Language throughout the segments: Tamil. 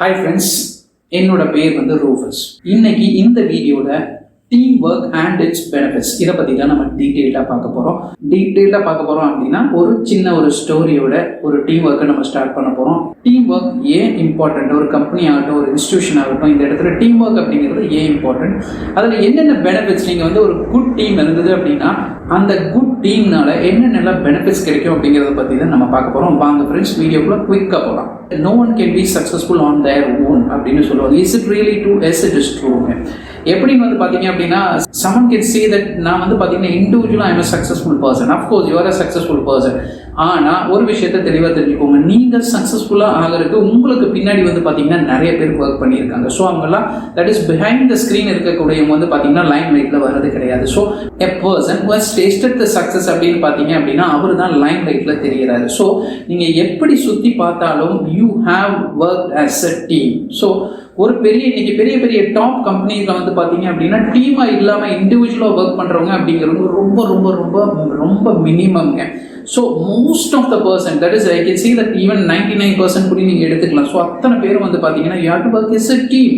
ஹாய் ஃப்ரெண்ட்ஸ், என்னோட பேர் ரூஃபஸ். இன்னைக்கு இந்த வீடியோவில் team work and it's benefits இதை பற்றி தான் நம்ம டீட்டெயிலாக பார்க்க போகிறோம். அப்படின்னா ஒரு சின்ன ஸ்டோரியோட ஒரு டீம் ஒர்க்கை நம்ம ஸ்டார்ட் பண்ண போகிறோம். டீம் ஒர்க் ஏன் இம்பார்ட்டன்ட், ஒரு கம்பெனி ஆகட்டும், ஒரு இன்ஸ்டிடியூஷன் ஆகட்டும், இந்த இடத்துல டீம் ஒர்க் அப்படிங்கிறது ஏன் இம்பார்ட்டன்ட், அதில் என்னென்ன பெனிஃபிட்ஸ், நீங்கள் ஒரு குட் டீம் இருந்தது அப்படின்னா அந்த குட் டீம்னால என்னென்னலாம் பெனிஃபிட்ஸ் கிடைக்கும் அப்படிங்கிறத பற்றி தான் நம்ம பார்க்க போகிறோம். வாங்க ஃப்ரெண்ட்ஸ், வீடியோக்குள்ள குயிக்காக போகலாம். No one can be successful on their own அப்படின்னு சொல்லுவாங்க. Is it really true? Yes, it is true. எப்படின்னு பார்த்தீங்க அப்படின்னா, someone can say that நான் பார்த்தீங்கன்னா இண்டிவிஜுவலாக I'm a successful person. Of course you are a successful person. ஆனால் ஒரு விஷயத்தை தெளிவாக தெரிஞ்சுக்கோங்க, நீங்கள் சக்ஸஸ்ஃபுல்லாக ஆகிறதுக்கு உங்களுக்கு பின்னாடி பார்த்தீங்கன்னா நிறைய பேர் ஒர்க் பண்ணியிருக்காங்க. ஸோ அவங்கெல்லாம் that is behind the screen இருக்கக்கூடியவங்க பார்த்தீங்கன்னா லைன் லைட்டில் வர்றது கிடையாது. So a person who has tasted the success அப்படின்னு பார்த்தீங்க அப்படின்னா அவர் தான் லைன் லைட்டில் தெரிகிறாரு. ஸோ நீங்கள் எப்படி சுற்றி பார்த்தாலும் you have worked as a team. So ஒரு இன்னைக்கு பெரிய பெரிய டாப் கம்பெனிஸில் பார்த்தீங்க அப்படின்னா டீமாக இல்லாமல் இண்டிவிஜுவலாக ஒர்க் பண்ணுறவங்க அப்படிங்கிறது ரொம்ப ரொம்ப ரொம்ப ரொம்ப மினிமம்ங்க. So most of the person, that is I can see that even 99% கூட நீங்கள் எடுத்துக்கலாம். ஸோ அத்தனை பேர் பார்த்தீங்கன்னா you have to work as a team.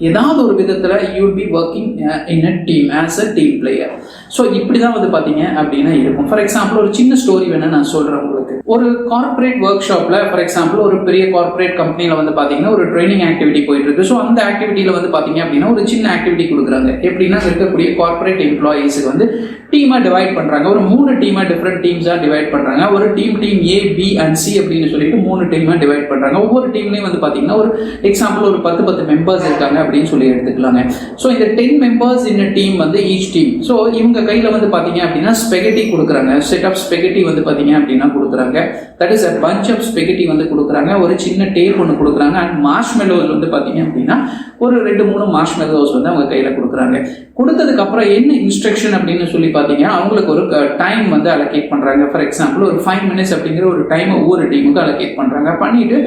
ஏதாவது ஒரு விதத்தில் you will be working in a team as a team player. So இப்படி தான் பார்த்தீங்க அப்படின்னா இருக்கும். ஃபார் எக்ஸாம்பிள் ஒரு சின்ன ஸ்டோரி வேணால் நான் சொல்கிறேன் உங்களுக்கு. ஒரு கார்பரேட் ஒர்க் ஷாப்பில் ஃபார் எக்ஸாம்பிள் ஒரு பெரிய கார்பரேட் கம்பெனியில் பார்த்தீங்கன்னா ஒரு ட்ரைனிங் ஆக்டிவிட்டி போயிட்டு இருக்கு. ஸோ அந்த ஆக்டிவிட்டியில் பார்த்தீங்க அப்படின்னா ஒரு சின்ன ஆக்டிவிட்டி கொடுக்குறாங்க. எப்படின்னா இருக்கக்கூடிய கார்பரேட் எம்ப்ளாயீஸுக்கு டீமாக டிவைட் பண்ணுறாங்க. ஒரு 3 டீமாக டிஃப்ரெண்ட் டீம்ஸாக டிவைட் பண்ணுறாங்க. ஒரு team A, B and C அப்படின்னு சொல்லிட்டு 3 டீமாக டிவைட் பண்ணுறாங்க. ஒவ்வொரு டீம்லேயும் பார்த்தீங்கன்னா ஒரு எக்ஸாம்பிள் ஒரு 10 மெம்பர்ஸ் இருக்காங்க அப்படின்னு சொல்லி எடுத்துக்கலாங்க. ஸோ இந்த 10 மெம்பர்ஸ் இந்த டீம் ஈச் டீம். ஸோ இவங்க கையில் பார்த்தீங்க அப்படின்னா ஸ்பெகட்டி கொடுக்குறாங்க. செட் ஆஃப் ஸ்பெகட்டி பார்த்தீங்க அப்படின்னா கொடுக்குறாங்க. That is a bunch of spaghetti கொடுக்குறாங்க. ஒரு சின்ன டேப் ஒன்று கொடுக்குறாங்க. அண்ட் மார்ஷ்மெலோஸ் பார்த்தீங்க அப்படின்னா ஒரு 2-3 மார்ஷ்மெலோஸ் அவங்க கையில் கொடுக்குறாங்க. கொடுத்ததுக்கு அப்புறம் என்ன இன்ஸ்ட்ரக்ஷன் அப்படின்னு சொல்லி பார்த்தீங்கன்னா அவங்களுக்கு ஒரு டைம் அலோகேட் பண்ணுறாங்க. ஃபார் எக்ஸாம்பிள் ஒரு 5 minutes அப்படிங்கிற ஒரு டைமை ஒவ்வொரு டீமுக்கு அலோகேட் பண்ணுறாங்க. பண்ணிட்டு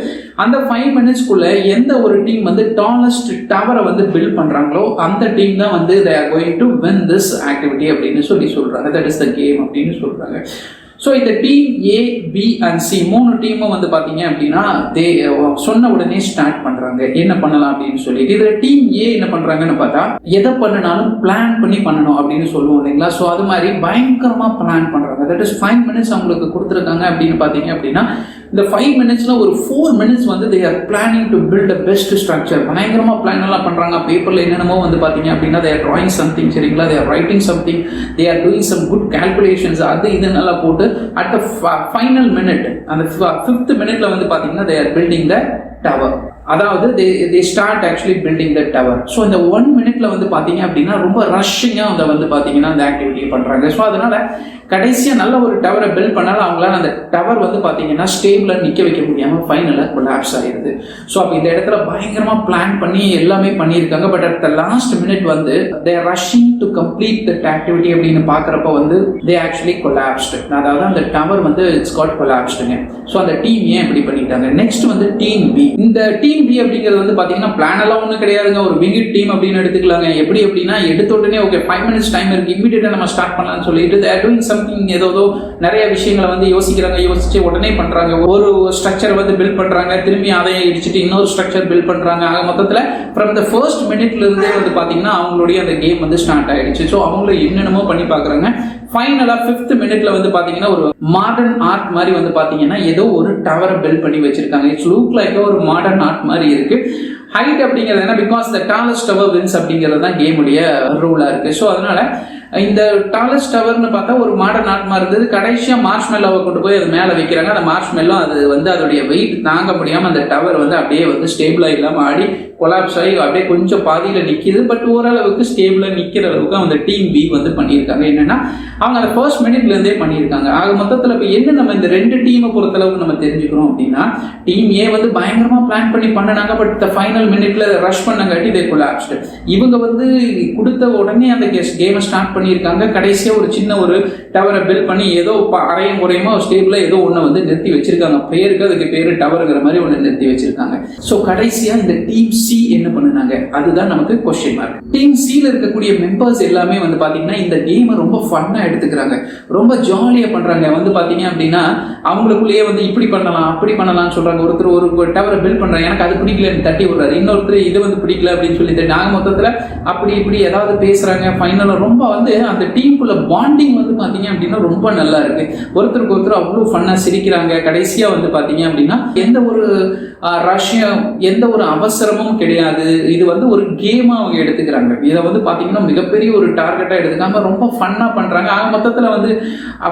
அந்த 5 minutesக்குள்ள எந்த ஒரு டீம் டாலஸ்ட் டவரை பில்ட் பண்றாங்களோ அந்த டீம் தான் they are going to win this activity அப்படின்னு சொல்றாங்க. that is the game அப்படின்னு சொல்றாங்க. ஸோ இந்த team A, B and C 3 டீமும் பார்த்தீங்க அப்படின்னா சொன்ன உடனே ஸ்டார்ட் பண்ணுறாங்க என்ன பண்ணலாம் அப்படின்னு சொல்லிட்டு. இதில் டீம் ஏ என்ன பண்ணுறாங்கன்னு பார்த்தா எதை பண்ணினாலும் பிளான் பண்ணி பண்ணணும் அப்படின்னு சொல்லுவோம் இல்லைங்களா. ஸோ அது மாதிரி பயங்கரமாக பிளான் பண்ணுறாங்க. தட் இஸ் 5 minutes அவங்களுக்கு கொடுத்துருக்காங்க அப்படின்னு பார்த்தீங்க அப்படின்னா இந்த 5 minutesல ஒரு 4 minutes they are planning to build a best structure. பயங்கரமாக பிளான் எல்லாம் பண்ணுறாங்க. பேப்பரில் என்னென்னமோ பார்த்தீங்க அப்படின்னா they are drawing something, சரிங்களா, they are writing something, they are doing some good calculations. அது இது நல்லா போட்டு at the final minute, அந்த 5th minuteல பார்த்தீங்கன்னா they are building the tower. அதாவது they start actually building the tower. So இந்த 1 minuteல பார்த்தீங்க அப்படின்னா ரொம்ப ரஷ்ஷிங்காக அதை பார்த்தீங்கன்னா அந்த ஆக்டிவிட்டியை பண்ணுறாங்க. ஸோ அதனால கடைசியாக நல்ல ஒரு டவரை பில்ட் பண்ணாலும் அவங்களால அந்த டவர் பார்த்தீங்கன்னா ஸ்டேபிளாக நிற்க வைக்க முடியாமல் ஃபைனலாக கொலாப்ஸ் ஆகிடுது. ஸோ அப்போ இந்த இடத்துல பயங்கரமாக பிளான் பண்ணி எல்லாமே பண்ணியிருக்காங்க. But at the last minute they are rushing to complete that activity அப்படின்னு பார்க்குறப்ப they actually collapsed. அதாவது அந்த டவர் it's got collapsedங்க. ஸோ அந்த டீம் ஏன் இப்படி பண்ணிட்டாங்க. Next team B. இந்த டீம் பி அப்படிங்கிறது பார்த்தீங்கன்னா பிளான் எல்லாம் ஒன்றும் கிடையாதுங்க. ஒரு விங்கிட் டீம் அப்படின்னு எடுத்துக்கலாங்க. எப்படி அப்படின்னா எடுத்த உடனே ஓகே 5 minutes டைம் இருக்கு, இமீடியட்டாக நம்ம ஸ்டார்ட் பண்ணலாம்னு சொல்லிட்டு they are doing something, ஏதோ நிறைய விஷயங்களை யோசிச்சு உடனே பண்றாங்க. ஒரு ஸ்ட்ரக்சர் பில்ட் பண்றாங்க, திரும்பி அதை இடிச்சுட்டு இன்னொரு ஸ்ட்ரக்சர் பில்ட் பண்றாங்க. ஆக மொத்தத்தில் ஃப்ரம் த ஃபர்ஸ்ட் மினிட்ல இருந்தே பார்த்தீங்கன்னா அவங்களுடைய அந்த கேம் ஸ்டார்ட் ஆயிடுச்சு. ஸோ அவங்கள என்னென்னமோ பண்ணி பார்க்குறாங்க. ஃபைனலா 5th minutல பார்த்தீங்கன்னா ஒரு மாடர்ன் ஆர்ட் மாதிரி பார்த்தீங்கன்னா ஏதோ ஒரு டவரை பில்ட் பண்ணி வச்சிருக்காங்க. இட்ஸ் லுக் லைக் ஒரு மாடர்ன் ஆர்ட் மாதிரி இருக்கு. ஹைட் அப்படிங்கிறது என்ன, because the tallest tower wins அப்படிங்கிறது தான் கேமுடைய ரூலா இருக்கு. ஸோ அதனால இந்த டாலஸ்ட் டவர்னு பார்த்தா ஒரு மாடர்ன் ஆர்ட் மாதிரி இருந்தது. கடைசியாக மார்ஷ்மெல்லோவை கொண்டு போய் அது மேலே வைக்கிறாங்க. அந்த மார்ஷ்மெல்லோ அது அதோடைய வெயிட் தாங்க முடியாமல் அந்த டவர் அப்படியே ஸ்டேபிளாக இல்லாமல் ஆடி கொலாப்ஸ் ஆகி அப்படியே கொஞ்சம் பாதியில் நிற்கிது. பட் ஓரளவுக்கு ஸ்டேபிளாக நிற்கிற அளவுக்கு அந்த டீம் பி பண்ணியிருக்காங்க. என்னன்னா அவங்க அந்த ஃபர்ஸ்ட் மினிட்லேருந்தே பண்ணியிருக்காங்க. ஆக மொத்தத்தில் இப்போ என்ன நம்ம இந்த 2 டீமை பொறுத்தளவுக்கு நம்ம தெரிஞ்சுக்கிறோம் அப்படின்னா, டீம் ஏ பயங்கரமாக பிளான் பண்ணி பண்ணினாங்க. பட் த ஃபைனல் மினிட்ல ரஷ் பண்ணங்காட்டி they collapsed. இவங்க கொடுத்த உடனே அந்த கேமை ஸ்டார்ட் பண்ணியிருக்காங்க. கடைசியாக ஒரு சின்ன ஒரு டவரை பில்ட் பண்ணி ஏதோ அரையும் குறையுமா ஸ்டேபிளாக ஏதோ ஒன்று வந்து நிறுத்தி வச்சிருக்காங்க. பேருக்கு அதுக்கு பேர் டவருங்கிற மாதிரி ஒன்று நிறுத்தி வச்சிருக்காங்க. ஸோ கடைசியாக இந்த டீம் சி என்ன பண்ணுனாங்க, அதுதான் நமக்கு கொஸ்டின் மார்க். டீம் சியில் இருக்கக்கூடிய மெம்பர்ஸ் எல்லாமே வந்து பார்த்தீங்கன்னா இந்த கேமை ரொம்ப ஃபன்னாக எடுத்துக்கிறாங்க, ரொம்ப ஜாலியாக பண்ணுறாங்க. வந்து பார்த்தீங்க அப்படின்னா அவங்களுக்குள்ளேயே வந்து இப்படி பண்ணலாம் அப்படி பண்ணலாம்னு சொல்கிறாங்க. ஒருத்தர் ஒரு டவரை பில்ட் பண்ணுறாங்க, எனக்கு அது பிடிக்கலன்னு தட்டி விடுறாரு. இன்னொருத்தர் இது வந்து பிடிக்கல அப்படின்னு சொல்லி நாங்கள் மொத்தத்தில் அப்படி இப்படி ஏதாவது பேசுகிறாங்க. ஃபைனலாக ரொம்ப வந்து அந்த டீமுக்குள்ள பாண்டிங் வந்து பார்த்தீங்க அப்படின்னா ரொம்ப நல்லா இருக்கு. ஒருத்தருக்கு ஒருத்தர் அவ்வளோ ஃபன்னாக சிரிக்கிறாங்க. கடைசியாக வந்து பார்த்தீங்க அப்படின்னா எந்த ஒரு ரஷ்யம் எந்த ஒரு அவசரமும் கிடையாது. இது வந்து ஒரு கேமாக அவங்க எடுத்துக்கிறாங்க. இதை வந்து பார்த்தீங்கன்னா மிகப்பெரிய ஒரு டார்கெட்டாக எடுத்துக்காம ரொம்ப ஃபன்னாக பண்ணுறாங்க. ஆக மொத்தத்தில் வந்து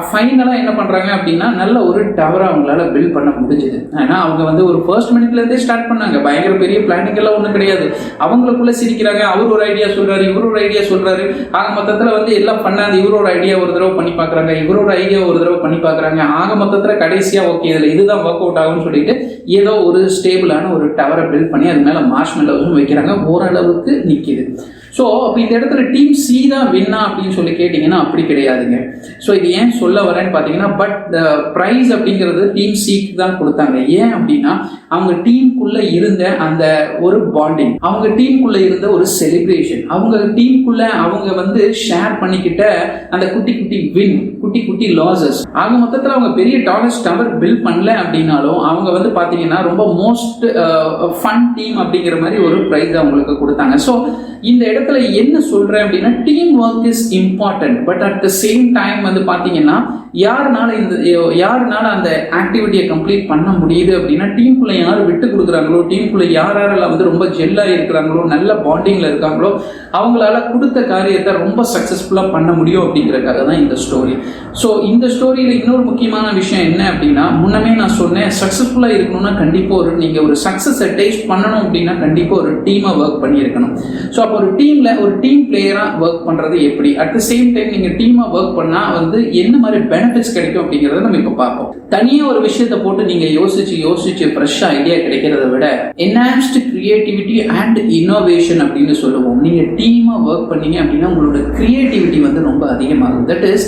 ஃபைனலாக என்ன பண்ணுறாங்க அப்படின்னா நல்ல ஒரு டவரை அவங்களால பில்ட் பண்ண முடிஞ்சுது. ஏன்னா அவங்க வந்து ஒரு ஃபர்ஸ்ட் மினிட்லேருந்தே ஸ்டார்ட் பண்ணாங்க. பயங்கர பெரிய பிளானிங் எல்லாம் ஒன்றும் கிடையாது. அவங்களுக்குள்ள சிரிக்கிறாங்க. அவர் ஒரு ஐடியா சொல்றாரு, இவர் ஒரு ஐடியா சொல்றாரு. ஆக மொத்தத்தில் வந்து எல்லாம் பண்ணாது. இவரோட ஐடியா ஒரு தடவை பண்ணி பார்க்குறாங்க, இவரோட ஐடியா ஒரு தடவை பண்ணி பார்க்குறாங்க. ஆக மொத்தத்தில் கடைசியாக ஓகே இதில் இதுதான் ஒர்க் அவுட் ஆகும்னு சொல்லிட்டு ஏதோ ஒரு ஸ்டேபிளான ஒரு டவரை பில்ட் பண்ணி அது மேலே மார்ஷ்மெல்லோஸும் வைக்கிறாங்க. ஓரளவுக்கு நிற்கிது. ஸோ அப்போ இந்த இடத்துல டீம் சி தான் வின்னா அப்படின்னு சொல்லி கேட்டிங்கன்னா அப்படி கிடையாதுங்க. ஸோ இது ஏன் சொல்ல வரேன்னு பார்த்தீங்கன்னா பட் த ப்ரைஸ் அப்படிங்கிறது டீம் சிக்கு தான் கொடுத்தாங்க. ஏன் அப்படின்னா அவங்க டீமுக்குள்ளே இருந்த அந்த ஒரு பாண்டிங், அவங்க டீமுக்குள்ளே இருந்த ஒரு செலிப்ரேஷன், அவங்க டீமுக்குள்ளே அவங்க வந்து ஷேர் பண்ணிக்கிட்ட அந்த குட்டி குட்டி வின், குட்டி குட்டி லாசஸ். ஆக மொத்தத்தில் அவங்க பெரிய டாலஸ்ட் டவர் பில்ட் பண்ணல அப்படின்னாலும் அவங்க வந்து பார்த்தீங்கன்னா ரொம்ப மோஸ்ட் ஃபன் டீம் அப்படிங்கிற மாதிரி ஒரு ப்ரைஸ் அவங்களுக்கு கொடுத்தாங்க. ஸோ இந்த இடத்துல என்ன சொல்றேன் அப்படின்னா team work is important. But at the same time வந்து பார்த்தீங்கன்னா யாருனால அந்த ஆக்டிவிட்டியை கம்ப்ளீட் பண்ண முடியுது அப்படின்னா டீமுக்குள்ள யார் விட்டு கொடுக்குறாங்களோ, டீமுக்குள்ள யாரெல்லாம் வந்து ரொம்ப ஜெல்லாக இருக்கிறாங்களோ, நல்ல பாண்டிங்கில் இருக்காங்களோ அவங்களால கொடுத்த காரியத்தை ரொம்ப சக்ஸஸ்ஃபுல்லாக பண்ண முடியும் அப்படிங்கிறதுக்காக தான் இந்த ஸ்டோரி. ஸோ இந்த ஸ்டோரியில் இன்னொரு முக்கியமான விஷயம் என்ன அப்படின்னா முன்னமே நான் சொன்னேன் சக்ஸஸ்ஃபுல்லாக இருக்கணும்னா கண்டிப்பாக நீங்கள் ஒரு சக்ஸஸை டேஸ்ட் பண்ணணும் அப்படின்னா கண்டிப்பாக ஒரு டீமாக ஒர்க் பண்ணியிருக்கணும். ஸோ அப்போ ஒரு டீமில் ஒரு டீம் பிளேயராக ஒர்க் பண்ணுறது எப்படி, அட் த சேம் டைம் நீங்கள் டீமாக ஒர்க் பண்ணால் வந்து என்ன மாதிரி பெனிஃபிட்ஸ் கிடைக்கும் அப்படிங்கிறத நம்ம இப்போ பார்ப்போம். தனியாக ஒரு விஷயத்தை போட்டு நீங்கள் யோசிச்சு ஃப்ரெஷ்ஷாக ஐடியா கிடைக்கிறத விட என்ஹான்ஸ்டு கிரியேட்டிவிட்டி அண்ட் இன்னோவேஷன் அப்படின்னு சொல்லுவோம். நீங்கள் டீமாக ஒர்க் பண்ணீங்க அப்படின்னா உங்களோட கிரியேட்டிவிட்டி வந்து ரொம்ப அதிகமாகும். That is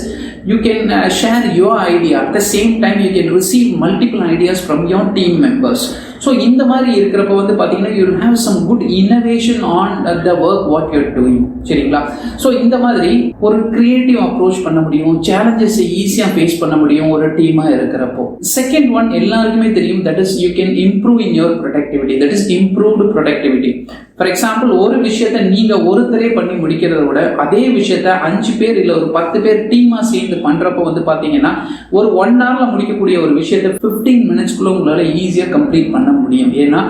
you can share your idea, at the same time you can receive multiple ideas from your team members. So இந்த மாதிரி இருக்கிறப்ப வந்து பார்த்தீங்கன்னா you will have some good innovation on the work what you're doing. சரிங்களா? ஸோ இந்த மாதிரி ஒரு கிரியேட்டிவ் அப்ரோச் பண்ண முடியும், சேலஞ்சஸை ஈஸியாக ஃபேஸ் பண்ண முடியும் ஒரு டீமாக இருக்கிறப்போ. செகண்ட் ஒன் எல்லாருக்குமே தெரியும், that is you can improve in your productivity. That is improved productivity. For example ஒரு விஷயத்தை நீங்கள் ஒருத்தரே பண்ணி முடிக்கிறத விட அதே விஷயத்த 5 பேர் இல்லை ஒரு 10 பேர் டீமாக சேர்ந்து பண்ணுறப்போ வந்து பார்த்தீங்கன்னா ஒரு 1 hourல முடிக்கக்கூடிய ஒரு விஷயத்தை 15 minutesக்குள்ள உங்களால் ஈஸியாக கம்ப்ளீட் பண்ண முடியும். ஏன்னா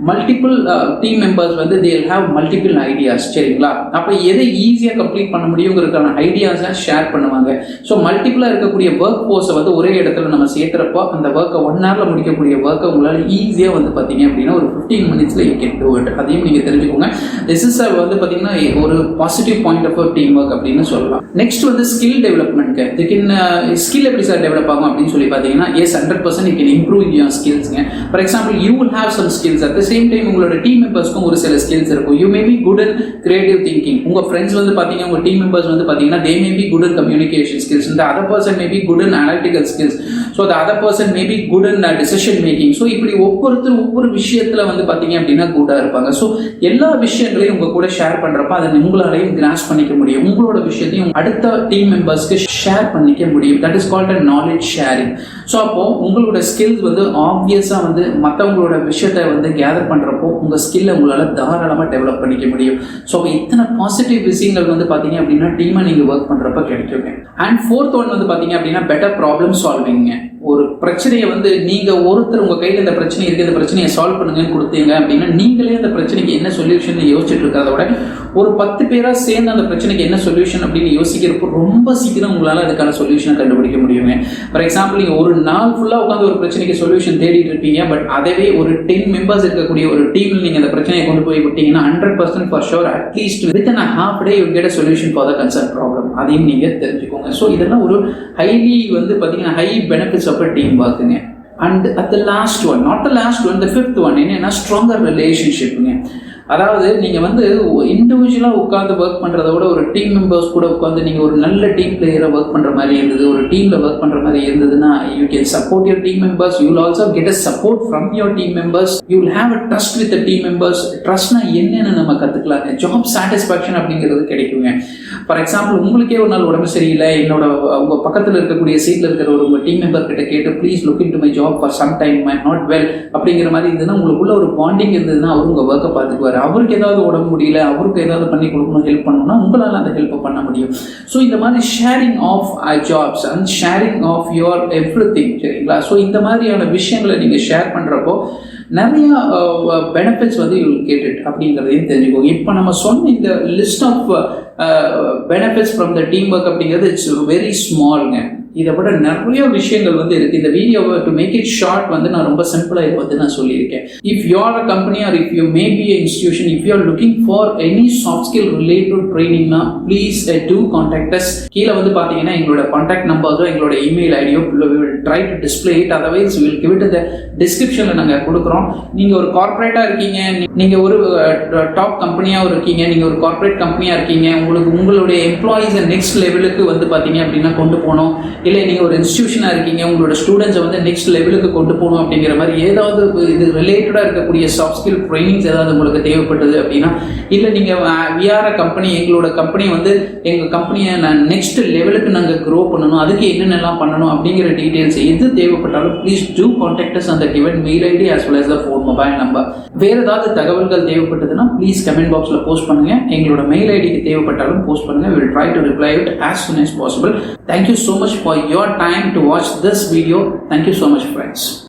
மல்டிபிள் டீம் மெம்பர்ஸ் வந்து they will have multiple ideas. சரிங்களா? அப்போ எதை ஈஸியாக கம்ப்ளீட் பண்ண முடியுங்கிறதுக்கான ஐடியாஸை ஷேர் பண்ணுவாங்க. ஸோ மல்டிபிளாக இருக்கக்கூடிய ஒர்க் ஃபோர்ஸை வந்து ஒரே இடத்துல நம்ம சேர்த்துறப்போ அந்த ஒர்க்கை 1 hourல முடிக்கக்கூடிய ஒர்க்கை உங்களால் ஈஸியாக வந்து பார்த்தீங்க அப்படின்னா ஒரு 15 minutesல யூ கேன் டூ இட். அதையும் நீங்கள் தெரிஞ்சுக்கோங்க. திஸ் இஸ் வந்து பார்த்தீங்கன்னா ஒரு positive point of team work அப்படின்னு சொல்லலாம். நெக்ஸ்ட் வந்து ஸ்கில் டெவலப்மெண்ட்க்கு ஸ்கில் எப்படி சார் டெவலப் ஆகும் அப்படின்னு சொல்லி பார்த்தீங்கன்னா yes 100% you can improve your ஸ்கில்ஸ்ங்க. For example you will have some skills. At the same time உங்களோட டீம் மெம்பர்ஸ்க்கும் ஒரு சில ஸ்கில்ஸ் இருக்கும். You may be good in creative thinking. உங்கள் ஃப்ரெண்ட்ஸ் வந்து பார்த்தீங்கன்னா உங்கள் டீம் மெம்பர்ஸ் வந்து பார்த்தீங்கன்னா they may be good in communication skills. இந்த other person may be good in analytical skills. So the other person may be good in decision making. So இப்படி ஒவ்வொருத்தரும் ஒவ்வொரு விஷயத்தில் வந்து பார்த்தீங்க அப்படின்னா குட்டாக இருப்பாங்க. ஸோ எல்லா விஷயங்களையும் உங்க கூட ஷேர் பண்றப்ப அதை உங்களாலையும் கிராஸ் பண்ணிக்க முடியும். உங்களோட விஷயத்தையும் அடுத்த டீம் மெம்பர்ஸ்க்கு ஷேர் பண்ணிக்க முடியும். That is called a knowledge sharing. So அப்போ உங்களோட ஸ்கில்ஸ் வந்து ஆப்வியஸாக வந்து மற்றவங்களோட விஷயத்தை வந்து கேதர் பண்றப்போ உங்க ஸ்கில்லை உங்களால் தாராளமாக டெவலப் பண்ணிக்க முடியும். ஸோ அப்போ இத்தனை பாசிட்டிவ் விஷயங்கள் வந்து பார்த்தீங்க அப்படின்னா டீமை நீங்க ஒர்க் பண்றப்ப கிடைக்குங்க. அண்ட் ஃபோர்த் ஒன் வந்து பார்த்தீங்க அப்படின்னா பெட்டர் ப்ராப்ளம் சால்விங்க. ஒரு பிரச்சனையை வந்து நீங்க ஒருத்தர் உங்க கையில் இந்த பிரச்சனை இருக்கு, இந்த பிரச்சனையை சால்வ் பண்ணுங்கன்னு கொடுத்தீங்க அப்படின்னா நீங்களே அந்த பிரச்சனைக்கு என்ன சொல்யூஷன் யோசிச்சுட்டு இருக்கிறத விட ஒரு 10 பேரா சேர்ந்து அந்த பிரச்சனைக்கு என்ன சொல்யூஷன் அப்படின்னு யோசிக்கிறப்போ ரொம்ப சீக்கிரம் உங்களால அதுக்கான சொல்யூஷனை கண்டுபிடிக்க முடியுங்க. ஃபார் எக்ஸாம்பிள் நீங்க ஒரு நாள் ஃபுல்லா உட்காந்து ஒரு பிரச்சனைக்கு சொல்யூஷன் தேடிட்டு இருப்பீங்க. பட் அதவே ஒரு 10 members இருக்கக்கூடிய ஒரு டீம்ல நீங்க அந்த பிரச்சனையை கொண்டு போய் விட்டீங்கன்னா 100% for sure at least within a half day you get a solution for the concerned problem. அதையும் நீங்க தெரிஞ்சுக்கோங்க. ஸோ இதெல்லாம் ஒரு ஹைலி வந்து பார்த்தீங்கன்னா high benefits of a team ஒர்க்குங்க. And at the last one, not the last one, the fifth one என்னன்னா ஸ்ட்ராங்கர் ரிலேஷன்ஷிப்புங்க. அதாவது நீங்கள் வந்து இண்டிவிஜுவலாக உட்காந்து ஒர்க் பண்ணுறத விட ஒரு டீம் மெம்பர்ஸ் கூட உட்காந்து நீங்கள் ஒரு நல்ல டீம் பிளேயரை ஒர்க் பண்ணுற மாதிரி இருந்தது, ஒரு டீமில் ஒர்க் பண்ணுற மாதிரி இருந்ததுன்னா you can support your team members, you will also get a support from your team members, you will have a trust with team members. ட்ரஸ்ட்னா என்னென்னு நம்ம கற்றுக்கலாங்க. ஜாப் சாட்டிஸ்ஃபேக்ஷன் அப்படிங்கிறது கிடைக்குங்க. ஃபார் எக்ஸாம்பிள், உங்களுக்கே ஒரு நாள் உடம்பு சரியில்லை, உங்கள் பக்கத்தில் இருக்கக்கூடிய சீட்டில் இருக்கிற ஒரு உங்கள் டீம் மெம்பர் கிட்ட கேட்டு please look into my job for some time, I not well அப்படிங்கிற மாதிரி இருந்ததுன்னா உங்களுக்குள்ள ஒரு பாண்டிங் இருந்ததுன்னா அவர் உங்கள் ஒர்க்கை பார்த்துக்குவார். அவருக்கு ஏதாவது உடம்பு முடியல, அவருக்கு ஏதாவது பண்ணி கொடுக்கணும், ஹெல்ப் பண்ணணும்னா உங்களால் அந்த ஹெல்ப்பை பண்ண முடியும். ஸோ இந்த மாதிரி sharing of jobs and sharing of your everything, சரிங்களா? ஸோ இந்த மாதிரியான விஷயங்களை நீங்கள் ஷேர் பண்ணுறப்போ நிறைய பெனிஃபிட்ஸ் வந்து யூ வில் கெட் இட் அப்படிங்கிறதையும் தெரிஞ்சுக்கோங்க. இப்போ நம்ம சொன்ன இந்த list of benefits from the team work அப்படிங்கிறது இட்ஸ் வெரி ஸ்மால்ங்க. இதை விட நிறைய விஷயங்கள் வந்து இருக்குது. இந்த வீடியோவை டு மேக் இட் ஷார்ட் வந்து நான் ரொம்ப சிம்பிளாக இதை வந்து நான் சொல்லியிருக்கேன். If you are a company or if you may be a institution, if you are looking for any soft skill related ட்ரைனிங்னா ப்ளீஸ் டூ கான்டாக்ட் அஸ். கீழே வந்து பார்த்தீங்கன்னா எங்களோட கான்டாக்ட் நம்பர்ஸோ எங்களோட இமெயில் ஐடியோ try to display it, otherwise will give it இந்த டிஸ்கிரிப்ஷனில் நாங்கள் கொடுக்குறோம். நீங்கள் ஒரு கார்பரேட்டாக இருக்கீங்க, நீங்கள் ஒரு டாப் கம்பெனியாக இருக்கீங்க, நீங்கள் ஒரு கார்பரேட் கம்பெனியாக இருக்கீங்க, உங்களுடைய எம்ப்ளாயீஸை நெக்ஸ்ட் லெவலுக்கு வந்து பார்த்தீங்க அப்படின்னா கொண்டு போகணும், இல்லை நீங்கள் ஒரு இன்ஸ்டிடியூஷனாக இருக்கீங்க, உங்களோட ஸ்டூடெண்ட்ஸை வந்து நெக்ஸ்ட் லெவலுக்கு கொண்டு போகணும் அப்படிங்கிற மாதிரி ஏதாவது இது ரிலேட்டடாக இருக்கக்கூடிய சாஃப்ட் ஸ்கில் ட்ரைனிங்ஸ் ஏதாவது உங்களுக்கு தேவைப்பட்டது அப்படின்னா, இல்லை நீங்கள் விஆர் கம்பெனி, எங்களோட கம்பெனி வந்து எங்கள் கம்பெனியை நெக்ஸ்ட் லெவலுக்கு நாங்கள் க்ரோ பண்ணணும், அதுக்கு என்னென்னலாம் பண்ணணும் அப்படிங்கிற டீட்டெயில்ஸ் எது தேவைப்பட்டாலும் ப்ளீஸ் டூ கான்டாக்ட் அஸ் அந்த given mail ID as well as the phone mobile number. வேறு ஏதாவது தகவல்கள் தேவைப்பட்டதுன்னா ப்ளீஸ் கமெண்ட் பாக்ஸில் போஸ்ட் பண்ணுங்கள். எங்களோட மெயில் ஐடிக்கு தேவைப்பட்டாலும் போஸ்ட் பண்ணுங்கள். We will try to reply it as soon as possible. Thank you so much for your time to watch this video. Thank you so much, friends.